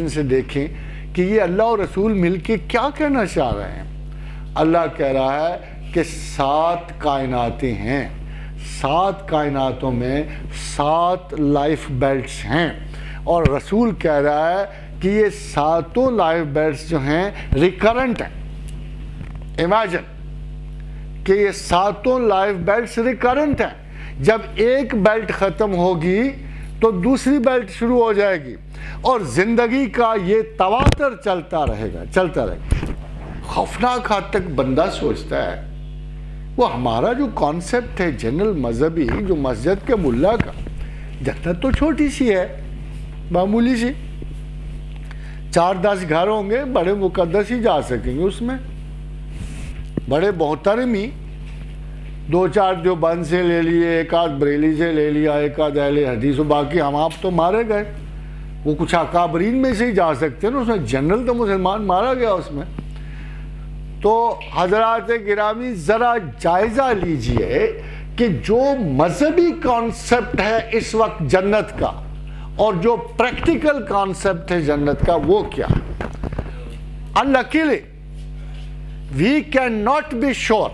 سے دیکھیں کہ یہ اللہ اور رسول مل کے کیا کہنا چاہ رہے ہیں۔ اللہ کہہ رہا ہے کہ 7 کائناتیں ہیں، 7 کائناتوں میں 7 لائف بیلٹس ہیں، اور رسول کہہ رہا ہے کہ یہ 7 لائف بیلٹس جو ہیں ریکرنٹ ہیں۔ امیجن کہ یہ 7 لائف بیلٹس ریکرنٹ ہیں، جب ایک بیلٹ ختم ہوگی تو دوسری بیلٹ شروع ہو جائے گی، اور زندگی کا یہ تواتر چلتا رہے گا۔ خوفناک حد تک بندہ سوچتا ہے، وہ ہمارا جو کانسیپٹ ہے جنرل مذہبی، جو مسجد کے ملا کا، جنت تو چھوٹی سی ہے، معمولی سی، 4-10 گھر ہوں گے، بڑے مقدس ہی جا سکیں گے اس میں، بڑے محترم ہی، 2-4 جو بند سے لے لیے، ایک آدھ بریلی سے لے لیا، ایک آدھ اہل حدیث، و باقی ہم آپ تو مارے گئے، وہ کچھ اکابرین میں سے ہی جا سکتے ہیں نا، اس میں جنرل تو مسلمان مارا گیا اس میں۔ تو حضرات گرامی ذرا جائزہ لیجئے کہ جو مذہبی کانسیپٹ ہے اس وقت جنت کا، اور جو پریکٹیکل کانسیپٹ ہے جنت کا، وہ کیا ہے۔ Unluckily, we cannot be sure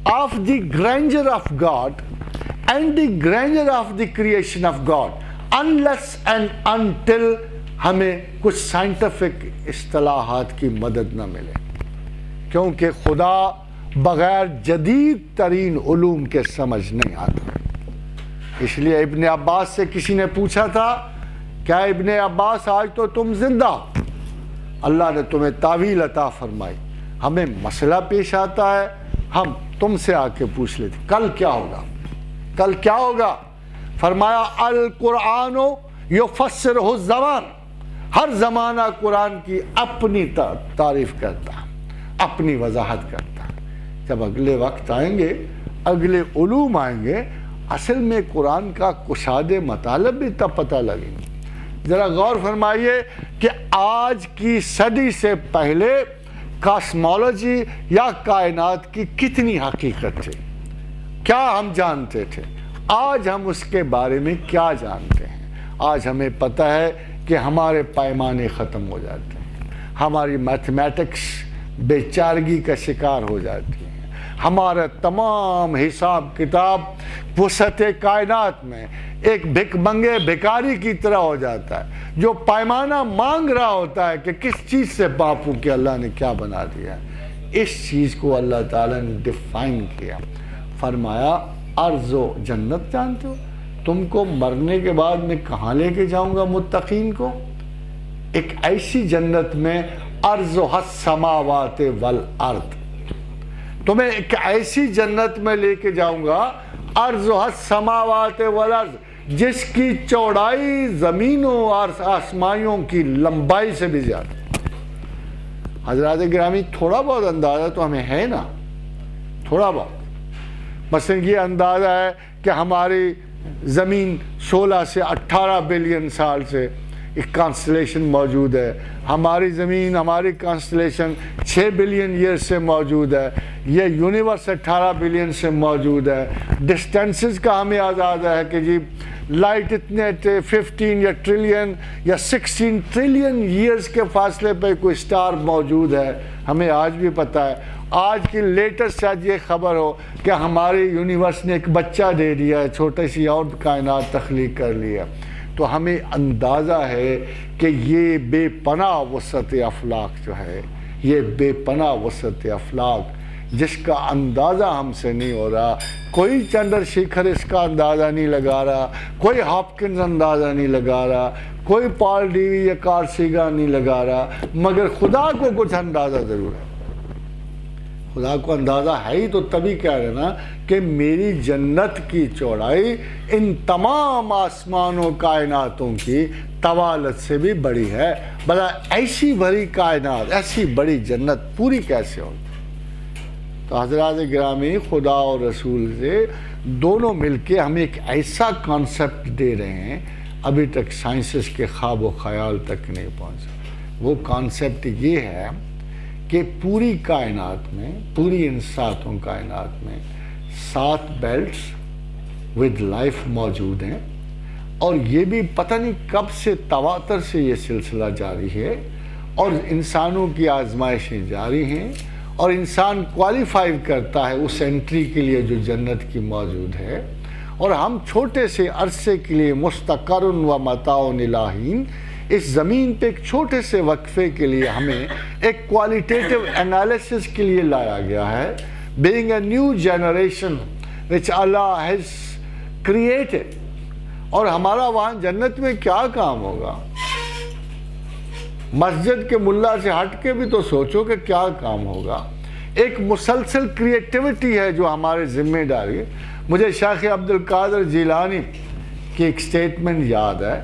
of the grandeur of God and the grandeur of the creation of God unless and until ہمیں کچھ سائنٹیفک اصطلاحات کی مدد نہ ملے، کیونکہ خدا بغیر جدید ترین علوم کے سمجھ نہیں آتا۔ اس لیے ابن عباس سے کسی نے پوچھا تھا، کیا ابن عباس آج تو تم زندہ، اللہ نے تمہیں تعویل عطا فرمائی، ہمیں مسئلہ پیش آتا ہے، ہم تم سے آ کے پوچھ لیتے کل کیا ہوگا، کل کیا ہوگا۔ فرمایا القرآن یفسرہ الزمان، ہر زمانہ قرآن کی اپنی تعریف کرتا، اپنی وضاحت کرتا۔ جب اگلے وقت آئیں گے، اگلے علوم آئیں گے، اصل میں قرآن کا کشاد مطالب بھی تب پتہ لگیں گے۔ ذرا غور فرمائیے کہ آج کی صدی سے پہلے کاسمولوجی یا کائنات کی کتنی حقیقت تھی، کیا ہم جانتے تھے، آج ہم اس کے بارے میں کیا جانتے ہیں۔ آج ہمیں پتہ ہے کہ ہمارے پیمانے ختم ہو جاتے ہیں، ہماری میتھمیٹکس بے چارگی کا شکار ہو جاتی ہے، ہمارا تمام حساب کتاب وسعت کائنات میں ایک بھک منگے بھکاری کی طرح ہو جاتا ہے، جو پیمانہ مانگ رہا ہوتا ہے کہ کس چیز سے باپوں کہ اللہ نے کیا بنا دیا ہے۔ اس چیز کو اللہ تعالیٰ نے ڈیفائن کیا، فرمایا ارض و جنت جانتے ہو، تم کو مرنے کے بعد میں کہاں لے کے جاؤں گا متقین کو؟ ایک ایسی جنت میں ارضها السماوات والارض، تمہیں ایک ایسی جنت میں لے کے جاؤں گا ارضها السماوات والارض، جس کی چوڑائی زمینوں اور آسمانوں کی لمبائی سے بھی زیادہ۔ حضرات گرامی تھوڑا بہت اندازہ تو ہمیں ہے نا، تھوڑا بہت، مثلا یہ اندازہ ہے کہ ہماری زمین 16 سے 18 بلین سال سے ایک کانسٹلیشن موجود ہے، ہماری زمین، ہماری کانسٹلیشن 6 بلین ایئر سے موجود ہے، یہ یونیورس 18 بلین سے موجود ہے۔ ڈسٹینسز کا ہمیں اندازہ ہے کہ جی لائٹ اتنے 15 یا ٹریلین یا 16 ٹریلین ایئرز کے فاصلے پہ کوئی سٹار موجود ہے، ہمیں آج بھی پتہ ہے۔ آج کی لیٹسٹ شاید یہ خبر ہو کہ ہماری یونیورس نے ایک بچہ دے دیا ہے، چھوٹی سی اور کائنات تخلیق کر لیا، تو ہمیں اندازہ ہے کہ یہ بے پناہ وسعت افلاک جو ہے، یہ بے پناہ وسعت افلاک جس کا اندازہ ہم سے نہیں ہو رہا، کوئی چندر شیکھر اس کا اندازہ نہیں لگا رہا، کوئی ہاپکنز اندازہ نہیں لگا رہا، کوئی پال ڈیوی یا کارل سیگن نہیں لگا رہا، مگر خدا کو کچھ اندازہ ضرور ہے۔ خدا کو اندازہ ہے ہی تو تبھی کہہ رہے نا کہ میری جنت کی چوڑائی ان تمام آسمانوں کائناتوں کی طوالت سے بھی بڑی ہے۔ بلا ایسی بڑی کائنات، ایسی بڑی جنت پوری کیسے ہوگی؟ تو حضرات گرامی خدا اور رسول سے دونوں مل کے ہمیں ایک ایسا کانسیپٹ دے رہے ہیں، ابھی تک سائنسز کے خواب و خیال تک نہیں پہنچا۔ وہ کانسیپٹ یہ ہے کہ پوری کائنات میں، پوری ان 7 کائنات میں 7 بیلٹس ود لائف موجود ہیں، اور یہ بھی پتہ نہیں کب سے تواتر سے یہ سلسلہ جاری ہے، اور انسانوں کی آزمائشیں جاری ہیں، اور انسان کوالیفائی کرتا ہے اس انٹری کے لیے جو جنت کی موجود ہے، اور ہم چھوٹے سے عرصے کے لیے مستقر و متاع الہین اس زمین پہ ایک چھوٹے سے وقفے کے لیے ہمیں ایک کوالیٹیٹیو انالیسس کے لیے لایا گیا ہے، being a new generation which Allah has created۔ اور ہمارا وہاں جنت میں کیا کام ہوگا؟ مسجد کے ملا سے ہٹ کے بھی تو سوچو کہ کیا کام ہوگا۔ ایک مسلسل کریٹیوٹی ہے جو ہمارے ذمہ داری ہے۔ مجھے شیخ عبد القادر جیلانی کی ایک سٹیٹمنٹ یاد ہے،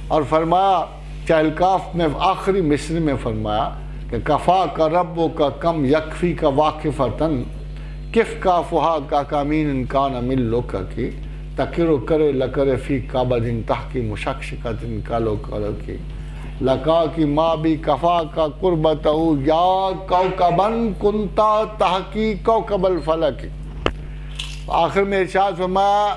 اور فرمایا چہلکاف میں آخری مصرع میں فرمایا کہ کفا کا ربو کا کم یکفی کا واقفتن کف کا فہا کا کامین انکان امل لوکا کی تکر کرے لکر فی کابدن تحقی مشکشکت انکالو کرو کی لکا کی ماں بھی کفا کا قربتہو یا کوکبن کنتا تحقی کوکب الفلکی۔ آخر میں ارشاد فرمایا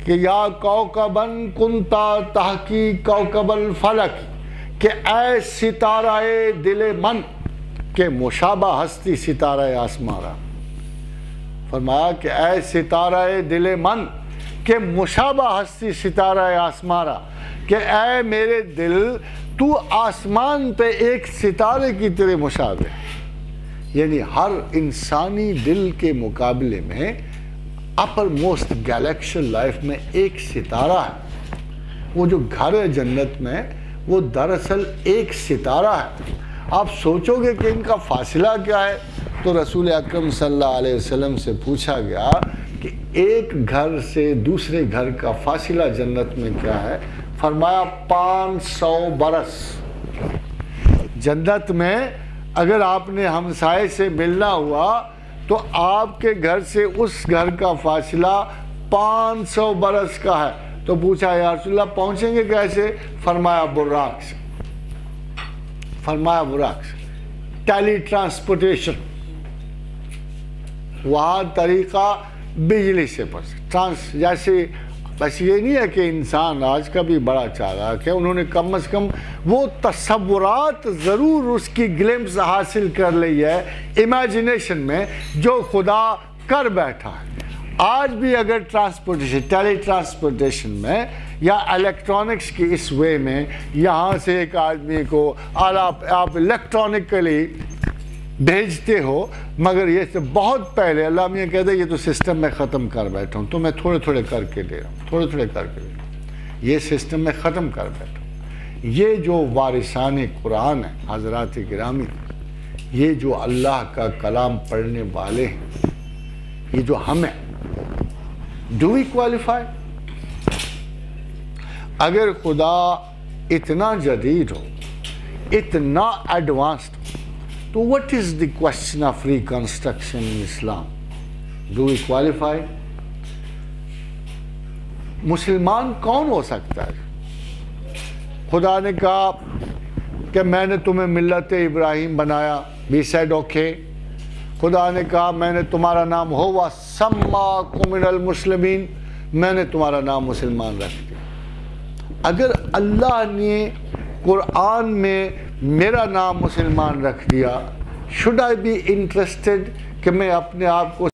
کہ یا کوکبن کنتا تحقی کوکب الفلکی، کہ اے ستارہ دل من کہ مشابہ ہستی ستارہ آسمارا۔ فرمایا کہ اے ستارہ دل من کہ مشابہ ہستی ستارہ آسمارا، کہ اے میرے دل تو آسمان پہ ایک ستارے کی تیرے مشابہ، یعنی ہر انسانی دل کے مقابلے میں اپر موسٹ گیلیکشن لائف میں ایک ستارہ ہے۔ وہ جو گھر ہے جنت میں وہ دراصل ایک ستارہ ہے۔ آپ سوچو گے کہ ان کا فاصلہ کیا ہے، تو رسول اکرم صلی اللہ علیہ وسلم سے پوچھا گیا کہ ایک گھر سے دوسرے گھر کا فاصلہ جنت میں کیا ہے؟ فرمایا 500 برس۔ جنت میں اگر آپ نے ہمسائے سے ملنا ہوا تو آپ کے گھر سے اس گھر کا فاصلہ 500 برس کا ہے۔ تو پوچھا یا رسول اللہ پہنچیں گے کیسے؟ فرمایا براق سے، فرمایا براق سے، ٹیلی ٹرانسپورٹیشن۔ وہاں طریقہ بجلی سے جیسے، بس یہ نہیں ہے کہ انسان آج کا بھی بڑا چالاک ہے، انہوں نے کم از کم وہ تصورات ضرور اس کی گلمپس حاصل کر لی ہے امیجنیشن میں جو خدا کر بیٹھا ہے۔ آج بھی اگر ٹرانسپورٹیشن، ٹیلی ٹرانسپورٹیشن میں یا الیکٹرانکس کی اس وے میں یہاں سے ایک آدمی کو آپ الیکٹرانکلی بھیجتے ہو، مگر یہ تو بہت پہلے اللہ میاں کہتے ہیں یہ تو سسٹم میں ختم کر بیٹھا ہوں، تو میں تھوڑے تھوڑے کر کے دے رہا ہوں، تھوڑے تھوڑے کر کے دے رہا ہوں، یہ سسٹم میں ختم کر بیٹھا ہوں۔ یہ جو وارثان قرآن ہیں حضرات گرامی، یہ جو اللہ کا کلام پڑھنے والے ہیں، یہ جو ہم ہیں، ڈو وی کوالیفائی؟ اگر خدا اتنا جدید ہو، اتنا ایڈوانسڈ ہو، تو what is the question of reconstruction in Islam? Do we qualify? مسلمان کون ہو سکتا ہے؟ خدا نے کہا کہ میں نے تمہیں ملت ابراہیم بنایا، we said okay۔ خدا نے کہا میں نے تمہارا نام ہوا سماکم من المسلمین، میں نے تمہارا نام مسلمان رکھ دیا۔ اگر اللہ نے قرآن میں میرا نام مسلمان رکھ دیا، should I be interested کہ میں اپنے آپ کو